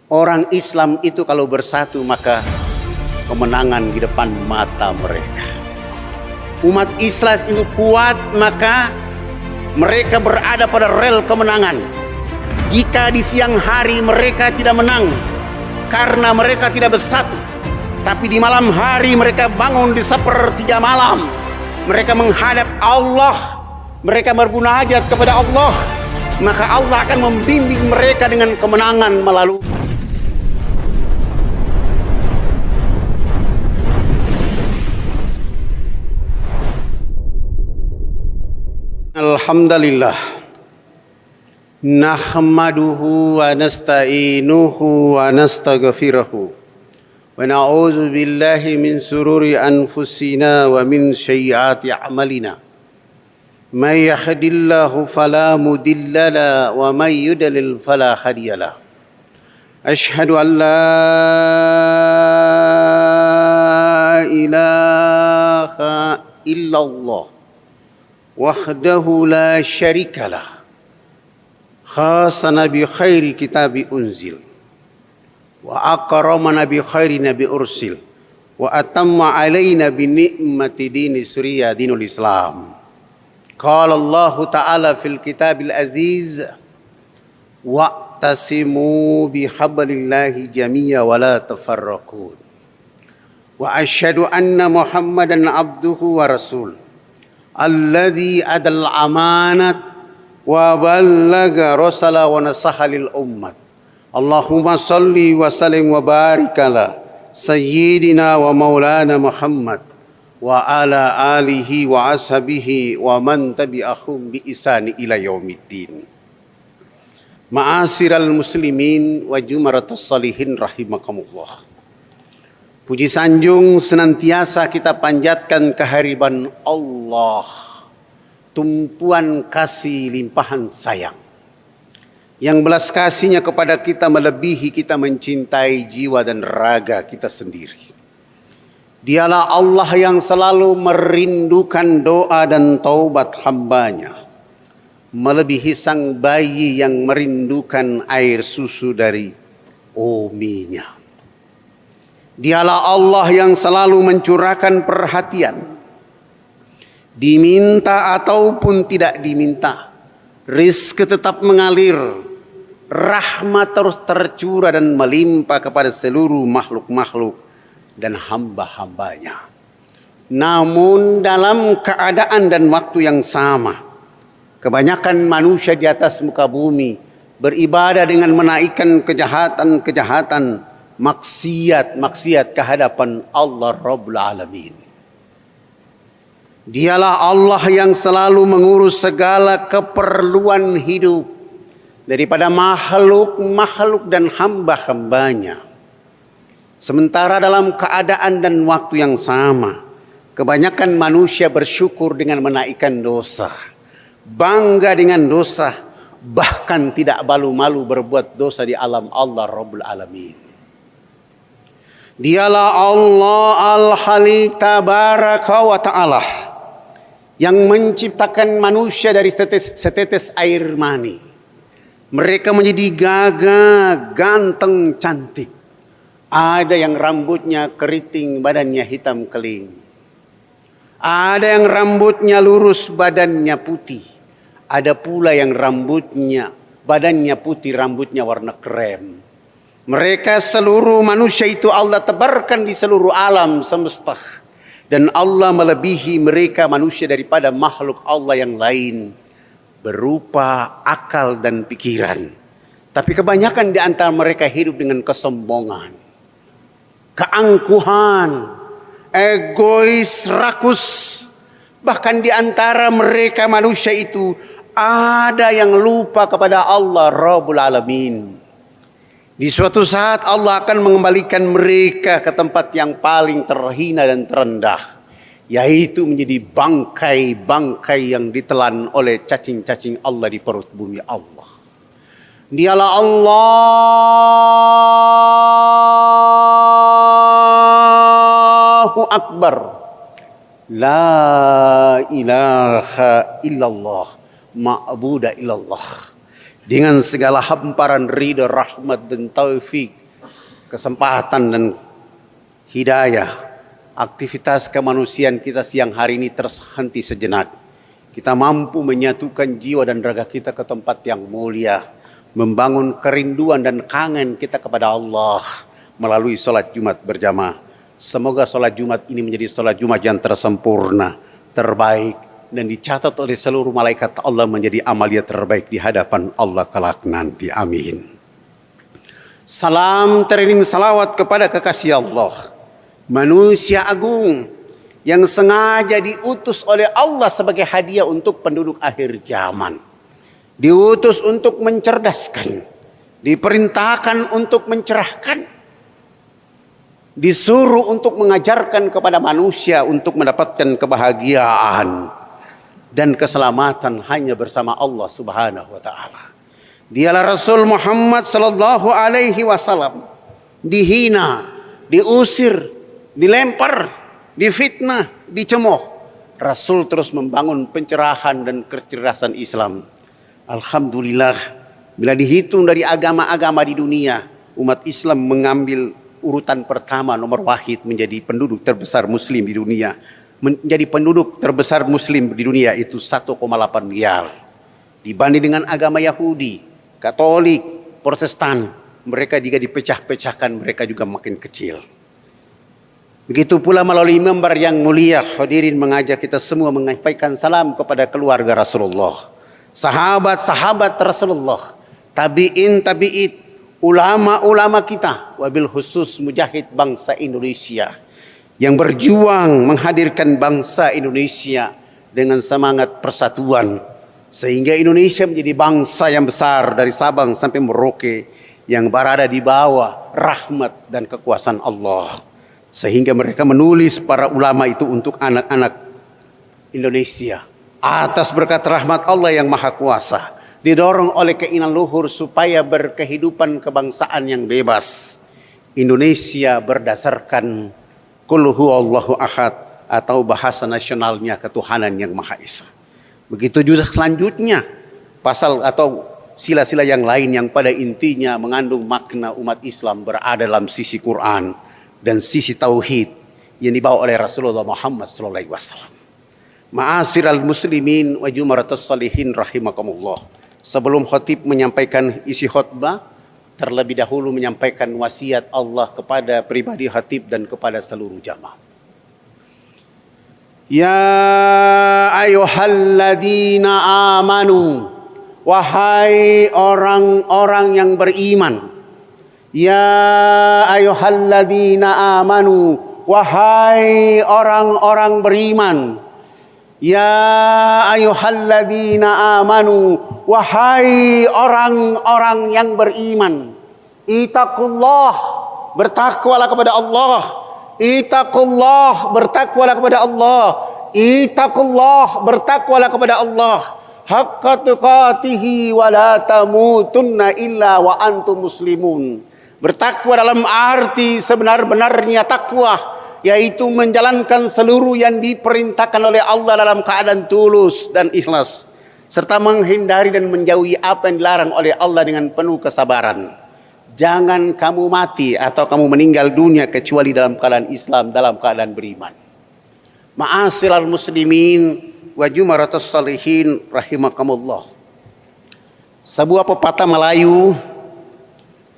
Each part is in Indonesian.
Orang Islam itu kalau bersatu maka kemenangan di depan mata mereka. Umat Islam itu kuat maka mereka berada pada rel kemenangan. Jika di siang hari mereka tidak menang karena mereka tidak bersatu, tapi di malam hari mereka bangun di sepertiga malam, mereka menghadap Allah, mereka bermunajat kepada Allah, maka Allah akan membimbing mereka dengan kemenangan melalui Alhamdulillah nahmaduhu wa nasta'inuhu wa nastaghfiruhu wa na'udzu billahi min sururi anfusina wa min sayyiati a'malina may yahdihillahu fala mudilla lahu wa may yudlil fala hadiya lahu asyhadu an la ilaha illallah wahdahu la syarikalah khasana bi khairi kitabi unzil wa akramana bi khairi nabi ursil wa atamma alaina bi ni'mati dini surya dinul islam. Qala Allah ta'ala fil kitabil aziz wa'tasimu bihablillahi jami'a wa la tafarraqun wa asyhadu anna muhammadan abduhu wa rasul alladzi adal amanat wa ballaga rasala wa nasaha lil ummat. Allahumma salli wa sallim wa barik ala sayyidina wa maulana Muhammad wa ala alihi wa ashabihi wa man tabi'ahum bi ihsan ila yaumiddin. Ma'asyiral muslimin wa jumaratus salihin rahimakumullah. Puji sanjung senantiasa kita panjatkan kehadiran Allah, tumpuan kasih limpahan sayang, yang belas kasihnya kepada kita melebihi kita mencintai jiwa dan raga kita sendiri. Dialah Allah yang selalu merindukan doa dan taubat hambanya, melebihi sang bayi yang merindukan air susu dari uminya. Dialah Allah yang selalu mencurahkan perhatian, diminta ataupun tidak diminta, rizki tetap mengalir, rahmat terus tercurah dan melimpah kepada seluruh makhluk-makhluk dan hamba-hambanya. Namun dalam keadaan dan waktu yang sama, kebanyakan manusia di atas muka bumi beribadah dengan menaikkan kejahatan-kejahatan, maksiat kehadapan Allah Rabbul Alamin. Dialah Allah yang selalu mengurus segala keperluan hidup daripada makhluk dan hamba-hambanya. Sementara dalam keadaan dan waktu yang sama, kebanyakan manusia bersyukur dengan menaikkan dosa, bangga dengan dosa, bahkan tidak malu-malu berbuat dosa di alam Allah Rabbul Alamin. Dialah Allah Al-Halik Tabaraka wa Ta'ala yang menciptakan manusia dari setetes air mani. Mereka menjadi gagah, ganteng, cantik. Ada yang rambutnya keriting, badannya hitam keling. Ada yang rambutnya lurus, badannya putih. Ada pula yang badannya putih, rambutnya warna krem. Mereka seluruh manusia itu Allah tebarkan di seluruh alam semesta. Dan Allah melebihi mereka manusia daripada makhluk Allah yang lain, berupa akal dan pikiran. Tapi kebanyakan di antara mereka hidup dengan kesombongan, keangkuhan, egois, rakus. Bahkan di antara mereka manusia itu ada yang lupa kepada Allah Rabbul Alamin. Di suatu saat Allah akan mengembalikan mereka ke tempat yang paling terhina dan terendah, yaitu menjadi bangkai-bangkai yang ditelan oleh cacing-cacing Allah di perut bumi Allah. Dialah Allahu Akbar, la ilaha illallah, ma'buda illallah. dengan segala hamparan ridha, rahmat dan taufik, kesempatan dan hidayah, aktivitas kemanusiaan kita siang hari ini terhenti sejenak. Kita mampu menyatukan jiwa dan raga kita ke tempat yang mulia, membangun kerinduan dan kangen kita kepada Allah melalui sholat Jumat berjamaah. Semoga sholat Jumat ini menjadi sholat Jumat yang tersempurna, terbaik, dan dicatat oleh seluruh malaikat Allah menjadi amalia terbaik di hadapan Allah kelak nanti. Amin. Salam teriring salawat kepada kekasih Allah, manusia agung yang sengaja diutus oleh Allah sebagai hadiah untuk penduduk akhir zaman. Diutus untuk mencerdaskan, diperintahkan untuk mencerahkan, disuruh untuk mengajarkan kepada manusia untuk mendapatkan kebahagiaan dan keselamatan hanya bersama Allah Subhanahu wa taala. Dialah Rasul Muhammad sallallahu alaihi wasallam, dihina, diusir, dilempar, difitnah, dicemooh. Rasul terus membangun pencerahan dan kecerdasan Islam. Alhamdulillah, bila dihitung dari agama-agama di dunia, umat Islam mengambil urutan pertama nomor wahid menjadi penduduk terbesar muslim di dunia. Menjadi penduduk terbesar muslim di dunia itu 1,8 miliar. Dibanding dengan agama Yahudi, Katolik, Protestan, mereka jika dipecah-pecahkan mereka juga makin kecil. Begitu pula melalui mimbar yang mulia, hadirin mengajak kita semua menyampaikan salam kepada keluarga Rasulullah, sahabat-sahabat Rasulullah, tabi'in, ulama-ulama kita, wabil khusus mujahid bangsa Indonesia yang berjuang menghadirkan bangsa Indonesia dengan semangat persatuan sehingga Indonesia menjadi bangsa yang besar dari Sabang sampai Merauke yang berada di bawah rahmat dan kekuasaan Allah, sehingga mereka menulis para ulama itu untuk anak-anak Indonesia atas berkat rahmat Allah yang maha kuasa, didorong oleh keinginan luhur supaya berkehidupan kebangsaan yang bebas. Indonesia berdasarkan Qul huwallahu ahad atau bahasa nasionalnya ketuhanan yang Maha Esa. Begitu juga selanjutnya pasal atau sila-sila yang lain yang pada intinya mengandung makna umat Islam berada dalam sisi Quran dan sisi tauhid yang dibawa oleh Rasulullah Muhammad SAW. Ma'asyiral muslimin wa jumaratus salihin rahimakumullah. Sebelum khatib menyampaikan isi khutbah, terlebih dahulu menyampaikan wasiat Allah kepada pribadi khatib dan kepada seluruh jamaah. Ya ayyuhalladzina amanu, wahai orang-orang yang beriman. Ya ayyuhalladzina amanu, wahai orang-orang beriman. Ya ayyuhalladzina amanu, wahai orang-orang yang beriman. Ittaqullah, bertakwalah kepada Allah. Ittaqullah, bertakwalah kepada Allah. Ittaqullah, bertakwalah kepada Allah. Haqqa tuqatihi wa la tamutunna illa wa antum muslimun. Bertakwa dalam arti sebenar-benarnya takwa, yaitu menjalankan seluruh yang diperintahkan oleh Allah dalam keadaan tulus dan ikhlas, serta menghindari dan menjauhi apa yang dilarang oleh Allah dengan penuh kesabaran. Jangan kamu mati atau kamu meninggal dunia kecuali dalam keadaan Islam, dalam keadaan beriman. Ma'asyiral muslimin wa jumaratus salihin rahimakumullah. Sebuah pepatah Melayu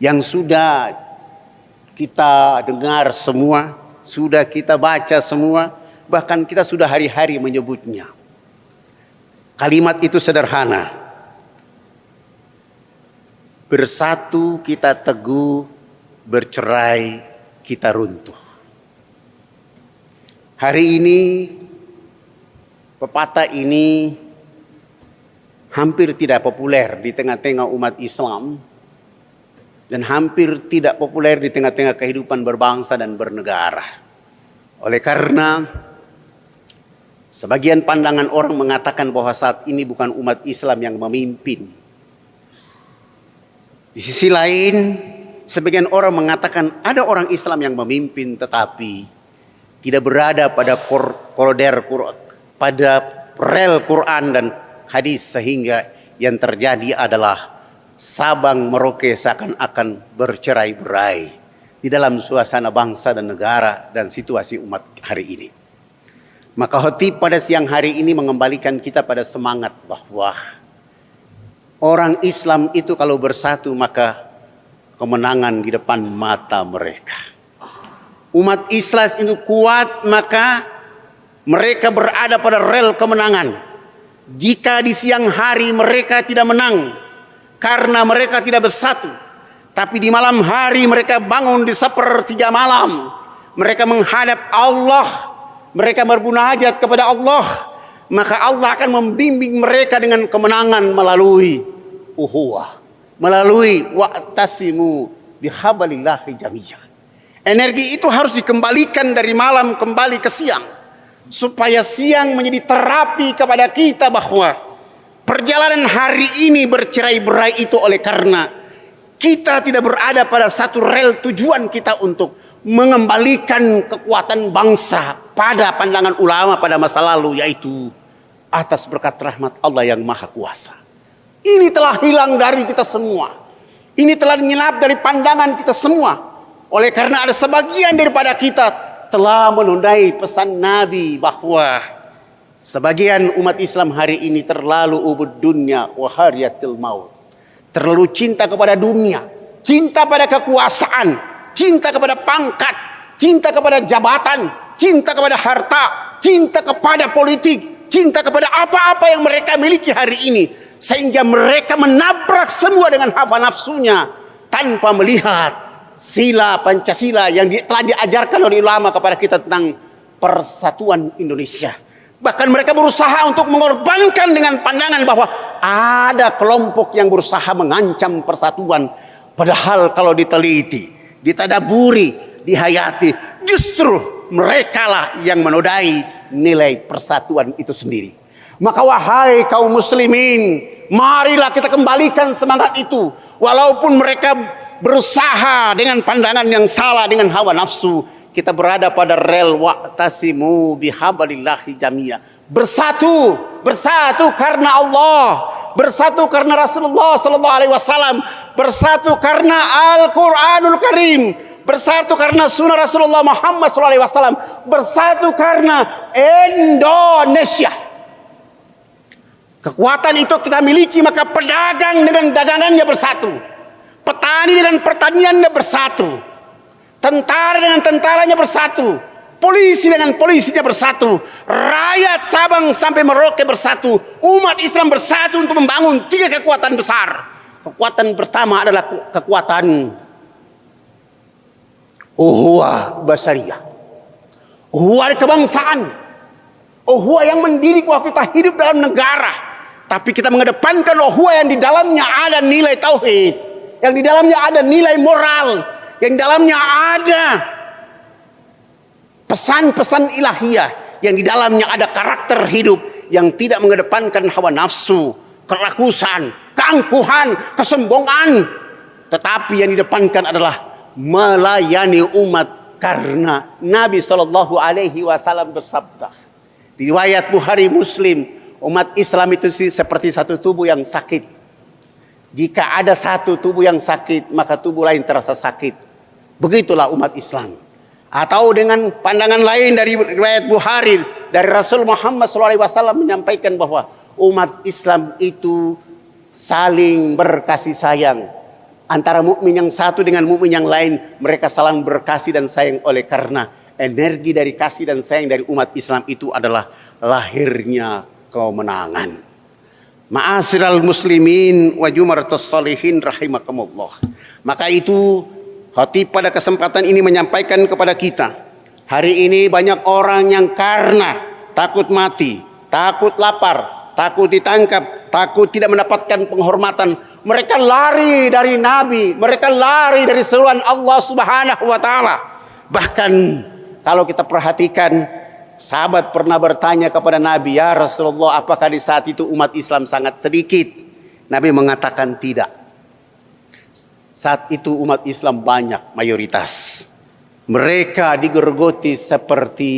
yang sudah kita dengar semua, sudah kita baca semua, bahkan kita sudah hari-hari menyebutnya. Kalimat itu sederhana. Bersatu kita teguh, bercerai kita runtuh. Hari ini pepatah ini hampir tidak populer di tengah-tengah umat Islam dan hampir tidak populer di tengah-tengah kehidupan berbangsa dan bernegara. Oleh karena sebagian pandangan orang mengatakan bahwa saat ini bukan umat Islam yang memimpin. Di sisi lain, sebagian orang mengatakan ada orang Islam yang memimpin tetapi tidak berada pada pada rel Quran dan hadis, sehingga yang terjadi adalah Sabang Merauke seakan-akan bercerai-berai di dalam suasana bangsa dan negara dan situasi umat hari ini. Maka khotib pada siang hari ini mengembalikan kita pada semangat bahwa orang Islam itu kalau bersatu maka kemenangan di depan mata mereka. Umat Islam itu kuat maka mereka berada pada rel kemenangan. Jika di siang hari mereka tidak menang karena mereka tidak bersatu, tapi di malam hari mereka bangun di sepertiga malam, mereka menghadap Allah, mereka bermunajat kepada Allah, maka Allah akan membimbing mereka dengan kemenangan melalui uhuwah, melalui wa'tasimu bihablillahi jami'an. Energi itu harus dikembalikan dari malam kembali ke siang, supaya siang menjadi terapi kepada kita bahwa perjalanan hari ini bercerai-berai itu oleh karena kita tidak berada pada satu rel tujuan kita untuk mengembalikan kekuatan bangsa pada pandangan ulama pada masa lalu, yaitu atas berkat rahmat Allah yang Maha Kuasa. Ini telah hilang dari kita semua. Ini telah menyenap dari pandangan kita semua. Oleh karena ada sebagian daripada kita telah menundai pesan Nabi bahwa sebagian umat Islam hari ini terlalu ubud dunya wa hariyatil maut. Terlalu cinta kepada dunia, cinta pada kekuasaan, cinta kepada pangkat, cinta kepada jabatan, cinta kepada harta, cinta kepada politik, cinta kepada apa-apa yang mereka miliki hari ini. Sehingga mereka menabrak semua dengan hawa nafsunya tanpa melihat sila Pancasila yang telah diajarkan oleh ulama kepada kita tentang persatuan Indonesia. Bahkan mereka berusaha untuk mengorbankan dengan pandangan bahwa ada kelompok yang berusaha mengancam persatuan. Padahal kalau diteliti, ditadaburi, dihayati, justru merekalah yang menodai nilai persatuan itu sendiri. Maka wahai kaum muslimin, marilah kita kembalikan semangat itu. Walaupun mereka berusaha dengan pandangan yang salah, dengan hawa nafsu, kita berada pada rel wa'tasimu bihablillahi jami'a. Bersatu, bersatu karena Allah, bersatu karena Rasulullah sallallahu alaihi wasallam, bersatu karena Al-Qur'anul Karim, bersatu karena sunnah Rasulullah Muhammad sallallahu alaihi wasallam, bersatu karena Indonesia. Kekuatan itu kita miliki, maka pedagang dengan dagangannya bersatu, petani dengan pertaniannya bersatu, tentara dengan tentaranya bersatu, polisi dengan polisinya bersatu, rakyat Sabang sampai Merauke bersatu, umat Islam bersatu untuk membangun 3 kekuatan besar. Kekuatan pertama adalah kekuatan uhuwah basariyah, uhuwah kebangsaan, uhuwah yang mendidik bahwa kita hidup dalam negara, tapi kita mengedepankan uhuwah yang di dalamnya ada nilai tauhid, yang di dalamnya ada nilai moral, yang di dalamnya ada pesan-pesan ilahiyah, yang di dalamnya ada karakter hidup yang tidak mengedepankan hawa nafsu, kerakusan, keangkuhan, kesombongan, tetapi yang didepankan adalah melayani umat. Karena Nabi Shallallahu Alaihi Wasallam bersabda di riwayat Bukhari Muslim, umat Islam itu seperti satu tubuh yang sakit. Jika ada satu tubuh yang sakit, maka tubuh lain terasa sakit. Begitulah umat Islam. Atau dengan pandangan lain dari riwayat Bukhari, dari Rasul Muhammad SAW menyampaikan bahwa umat Islam itu saling berkasih sayang. Antara mukmin yang satu dengan mukmin yang lain, mereka saling berkasih dan sayang. Oleh karena energi dari kasih dan sayang dari umat Islam itu adalah lahirnya kemenangan. Ma'asyiral muslimin wa jumaratus shalihin rahimakumullah. Maka itu khatib pada kesempatan ini menyampaikan kepada kita, hari ini banyak orang yang karena takut mati, takut lapar, takut ditangkap, takut tidak mendapatkan penghormatan, mereka lari dari Nabi, mereka lari dari seruan Allah Subhanahu wa taala. Bahkan kalau kita perhatikan, sahabat pernah bertanya kepada Nabi, ya Rasulullah, apakah di saat itu umat Islam sangat sedikit? Nabi mengatakan tidak. Saat itu umat Islam banyak, mayoritas. Mereka digerogoti seperti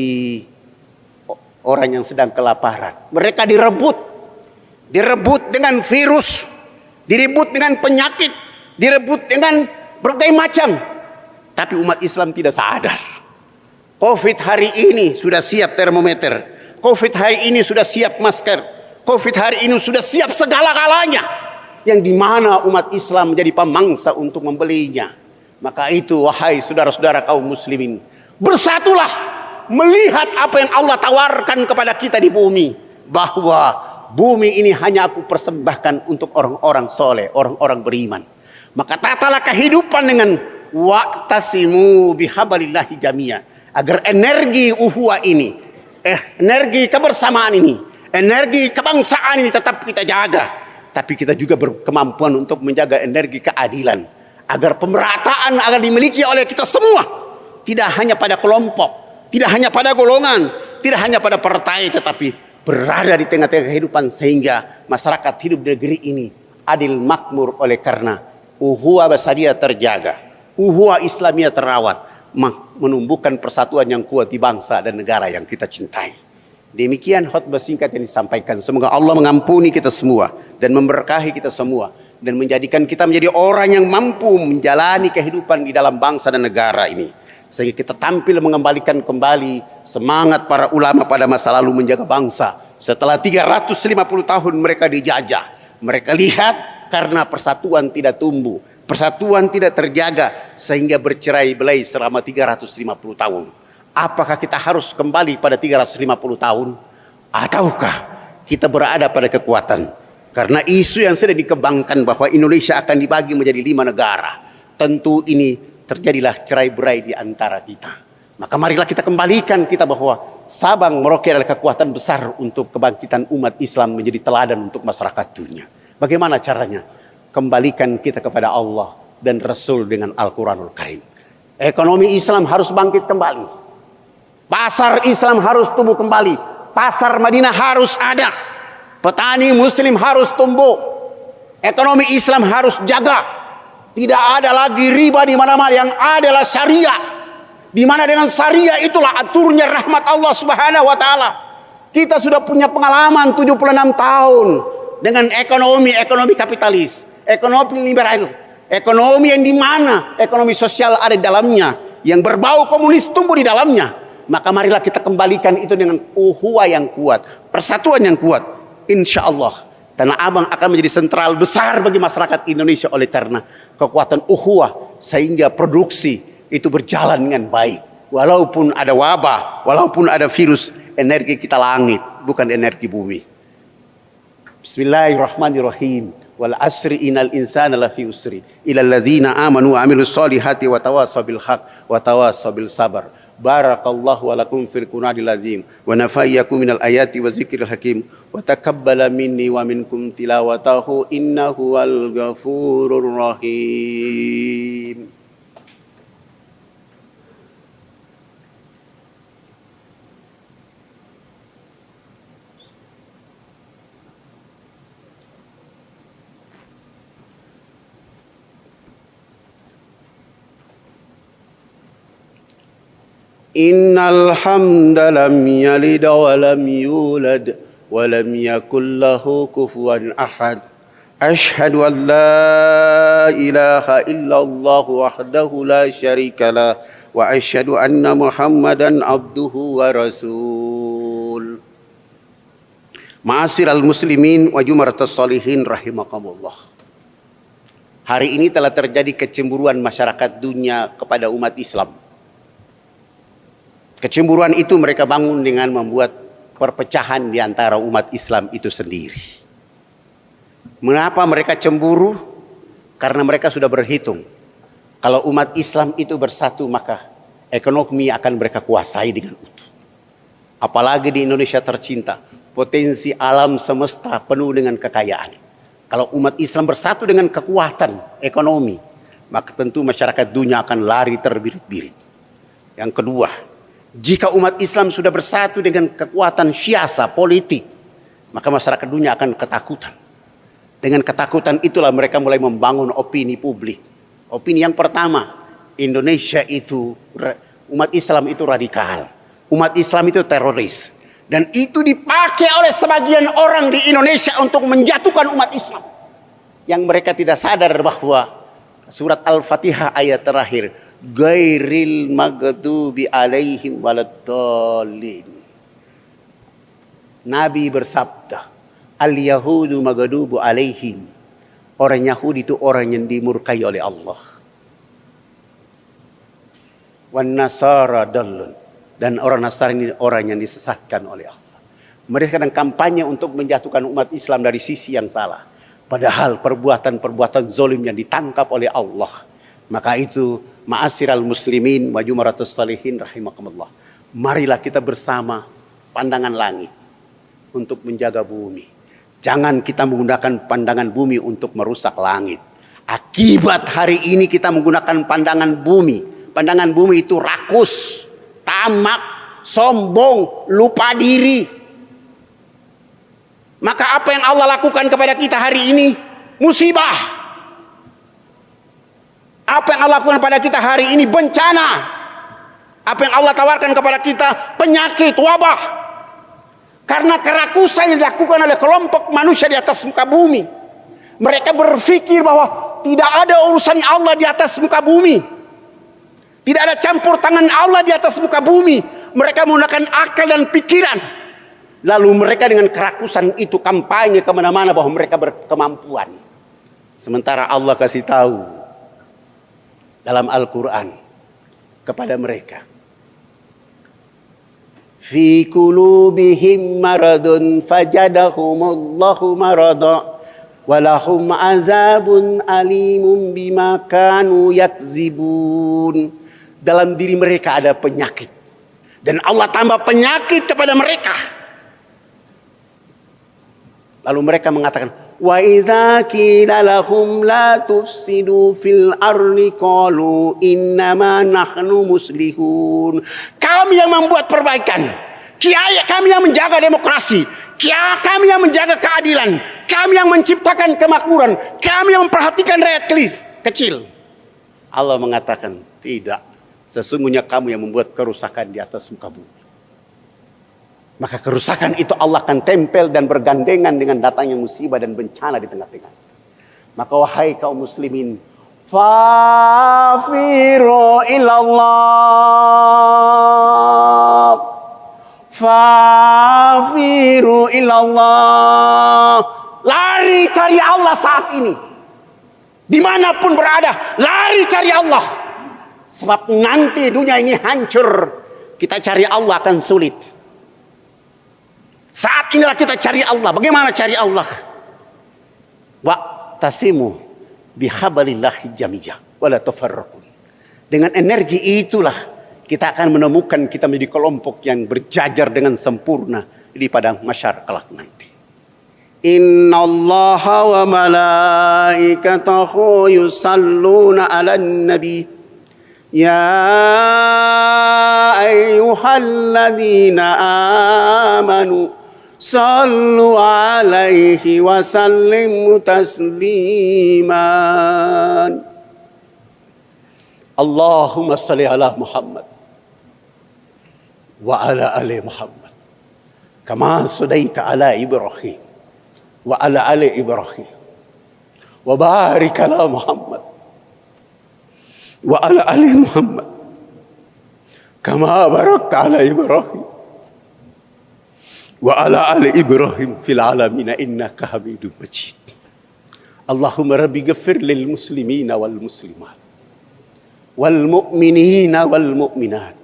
orang yang sedang kelaparan. Mereka direbut dengan virus, direbut dengan penyakit, direbut dengan berbagai macam. Tapi umat Islam tidak sadar. Covid hari ini sudah siap termometer. Covid hari ini sudah siap masker. Covid hari ini sudah siap segala-galanya. Yang dimana umat Islam menjadi pemangsa untuk membelinya. Maka itu wahai saudara-saudara kaum muslimin, bersatulah melihat apa yang Allah tawarkan kepada kita di bumi. Bahwa bumi ini hanya aku persembahkan untuk orang-orang soleh, orang-orang beriman. Maka tatalah kehidupan dengan wa'tasimu bihablillahi jami'a. Agar energi uhuwa ini, energi kebersamaan ini, energi kebangsaan ini tetap kita jaga. Tapi kita juga berkemampuan untuk menjaga energi keadilan. Agar pemerataan agar dimiliki oleh kita semua. Tidak hanya pada kelompok, tidak hanya pada golongan, tidak hanya pada partai, tetapi berada di tengah-tengah kehidupan sehingga masyarakat hidup di negeri ini adil makmur oleh karena uhuwa basaria terjaga, uhuwa Islamia terawat, menumbuhkan persatuan yang kuat di bangsa dan negara yang kita cintai. Demikian khutbah singkat yang disampaikan. Semoga Allah mengampuni kita semua dan memberkahi kita semua dan menjadikan kita menjadi orang yang mampu menjalani kehidupan di dalam bangsa dan negara ini. Sehingga kita tampil mengembalikan kembali semangat para ulama pada masa lalu menjaga bangsa. Setelah 350 tahun mereka dijajah. Mereka lihat karena persatuan tidak tumbuh. Persatuan tidak terjaga sehingga bercerai-berai selama 350 tahun. Apakah kita harus kembali pada 350 tahun? Ataukah kita berada pada kekuatan? Karena isu yang sedang dikembangkan bahwa Indonesia akan dibagi menjadi 5 negara. Tentu ini terjadilah cerai-berai di antara kita. Maka marilah kita kembalikan kita bahwa Sabang Merauke adalah kekuatan besar untuk kebangkitan umat Islam menjadi teladan untuk masyarakat dunia. Bagaimana caranya? Kembalikan kita kepada Allah dan Rasul dengan Al-Quranul Karim. Ekonomi Islam harus bangkit kembali. Pasar Islam harus tumbuh kembali. Pasar Madinah harus ada. Petani Muslim harus tumbuh. Ekonomi Islam harus jaga. Tidak ada lagi riba di mana-mana, yang adalah syariah. Di mana dengan syariah itulah aturnya rahmat Allah Subhanahu wa taala. Kita sudah punya pengalaman 76 tahun dengan ekonomi kapitalis, ekonomi liberal, ekonomi yang di mana ekonomi sosial ada di dalamnya, yang berbau komunis tumbuh di dalamnya. Maka marilah kita kembalikan itu dengan uhuwa yang kuat, persatuan yang kuat. Insya Allah Tanah Abang akan menjadi sentral besar bagi masyarakat Indonesia oleh karena kekuatan ukhuwah sehingga produksi itu berjalan dengan baik. Walaupun ada wabah, walaupun ada virus, energi kita langit, bukan energi bumi. Bismillahirrahmanirrahim. Wal asri innal insana lafi usri illal ladzina amanu wa amilus solihati wa tawassaw bil haq wa tawassaw bil sabar. Barakallahu wa lakum fil Qur'anil azim wa nafayyakum minal ayati wa zikril hakim wa taqabbala minni wa minkum tilawatahu innahu wal ghafurur rahim. Innal hamda lam yalid wa lam yulad wa lam yakul lahu kufuwan ahad. Ashhadu an la ilaha illallah wahdahu la syarika lah wa asyhadu anna Muhammadan abduhu wa rasul. Ma'asyiral muslimin wa jumaratus sholihin rahimakumullah. Hari ini telah terjadi kecemburuan masyarakat dunia kepada umat Islam. Kecemburuan itu mereka bangun dengan membuat perpecahan di antara umat Islam itu sendiri. Mengapa mereka cemburu? Karena mereka sudah berhitung. Kalau umat Islam itu bersatu, maka ekonomi akan mereka kuasai dengan utuh. Apalagi di Indonesia tercinta, potensi alam semesta penuh dengan kekayaan. Kalau umat Islam bersatu dengan kekuatan ekonomi, maka tentu masyarakat dunia akan lari terbirit-birit. Yang kedua, jika umat Islam sudah bersatu dengan kekuatan siasa politik, maka masyarakat dunia akan ketakutan. Dengan ketakutan itulah mereka mulai membangun opini publik. Opini yang pertama, Indonesia itu, umat Islam itu radikal. Umat Islam itu teroris. Dan itu dipakai oleh sebagian orang di Indonesia untuk menjatuhkan umat Islam. yang mereka tidak sadar bahwa surat Al-Fatihah ayat terakhir, ghairil maghdubi alaihim waladdallin. Nabi bersabda, al-yahudu maghdubu alaihim. Orang Yahudi itu orang yang dimurkai oleh Allah. Wan nasara dallun. Dan orang Nasrani orang yang disesatkan oleh Allah. Mereka sedang kampanye untuk menjatuhkan umat Islam dari sisi yang salah. Padahal perbuatan-perbuatan zolim yang ditangkap oleh Allah. Maka itu, ma'asyiral muslimin wa jumaratus salihin rahimakumullah. Marilah kita bersama pandangan langit untuk menjaga bumi. Jangan kita menggunakan pandangan bumi untuk merusak langit. Akibat hari ini kita menggunakan pandangan bumi. Pandangan bumi itu rakus, tamak, sombong, lupa diri. Maka apa yang Allah lakukan kepada kita hari ini? Musibah. Apa yang Allah lakukan kepada kita hari ini? Bencana. Apa yang Allah tawarkan kepada kita? Penyakit, wabah. Karena kerakusan yang dilakukan oleh kelompok manusia di atas muka bumi. Mereka berpikir bahwa tidak ada urusan Allah di atas muka bumi. Tidak ada campur tangan Allah di atas muka bumi. Mereka menggunakan akal dan pikiran. Lalu mereka dengan kerakusan itu kampanye kemana-mana bahwa mereka berkemampuan. Sementara Allah kasih tahu dalam Al-Quran kepada mereka. Fi qulubihim maradun fajadahumullahu marada walahum azabun alimun bima kanu yakzibun. Dalam diri mereka ada penyakit. Dan Allah tambah penyakit kepada mereka. Lalu mereka mengatakan, wa idza qila lahum la tufsidu fil ardi qalu innama nahnu muslihun. Kami yang membuat perbaikan. Kami yang menjaga demokrasi. Kami yang menjaga keadilan. Kami yang menciptakan kemakmuran. Kami yang memperhatikan rakyat kecil. Allah mengatakan, tidak. Sesungguhnya kamu yang membuat kerusakan di atas muka bumi. Maka kerusakan itu Allah akan tempel dan bergandengan dengan datangnya musibah dan bencana di tengah-tengah. Maka wahai kaum muslimin, fafiru ilallah. Fafiru ilallah. Lari cari Allah saat ini. Dimanapun berada, lari cari Allah. Sebab nanti dunia ini hancur. Kita cari Allah akan sulit. Saat inilah kita cari Allah. Bagaimana cari Allah? Wa'tasimu bihablillahi jamiyah wala tafarraqun. Dengan energi itulah kita akan menemukan kita menjadi kelompok yang berjajar dengan sempurna di padang mahsyar kelak nanti. Innallaha wa malaikatahu yusalluna 'alan nabi. Ya ayyuhalladzina amanu sallu alaihi wa sallimu tasliman. Allahumma salli ala Muhammad wa ala ali Muhammad kama sallaita ala Ibrahim wa ala ali Ibrahim wa barik ala Muhammad wa ala ali Muhammad kama barakta ala Ibrahim wa ala ali Ibrahim fil alamin innaka Hamidum Majid. Allahumma rabbi ghfir lil muslimina wal muslimat wal mu'minina wal mu'minat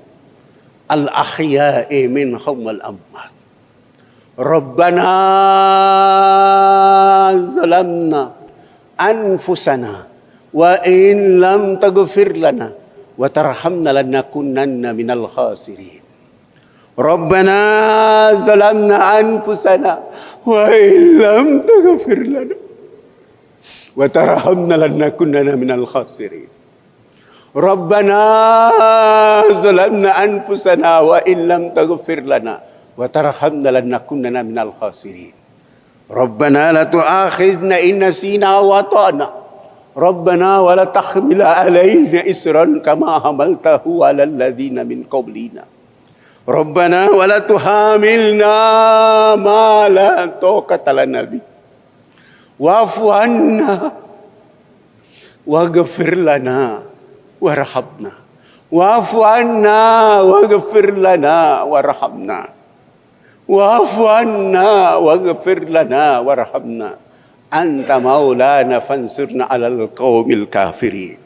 al ahya'i minhum wal amwat. Rabbana zalamna anfusana wa in lam taghfir lana wa tarhamna lanakunanna minal khasirin. Rabbana zalamna anfusana wa in lam taghfir lana wa tarhamna lanakunanna minal khasirin. Rabbana zalamna anfusana wa in lam taghfir lana wa tarhamna lanakunanna minal khasirin. Rabbana la tu'akhizna in nasina wa ata'na. Rabbana wa la tahmil alaina isran kama hamaltahu ala alladhina min qablina. Rabbana wa la tuhamilna ma la taqata lana bi. wa'fu anna waghfir lana warhamna. Wa'fu anna waghfir lana warhamna. Wa'fu anna waghfir lana warhamna. Anta maulana fansurna 'alal qaumil kafirin.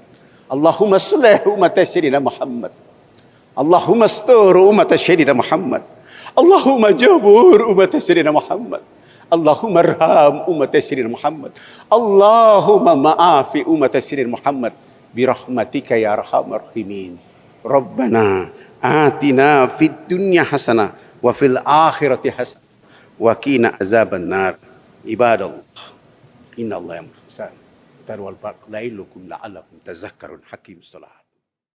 Allahumma shlih umat sayyidina Muhammad. Allahumma astur umat sayyidina Muhammad. Allahumma jabur umat sayyidina Muhammad. Allahumma arham umat sayyidina Muhammad. Allahumma ma'afi umat sayyidina Muhammad birahmatika ya arhamar rahimin. Rabbana atina fid dunya hasanah wa fil akhirati hasanah wa qina azaban nar. Ibadallah, inna Allah ya'muru bil ihsan wal 'adli la'allakum tadhakkarun. Hakim salat.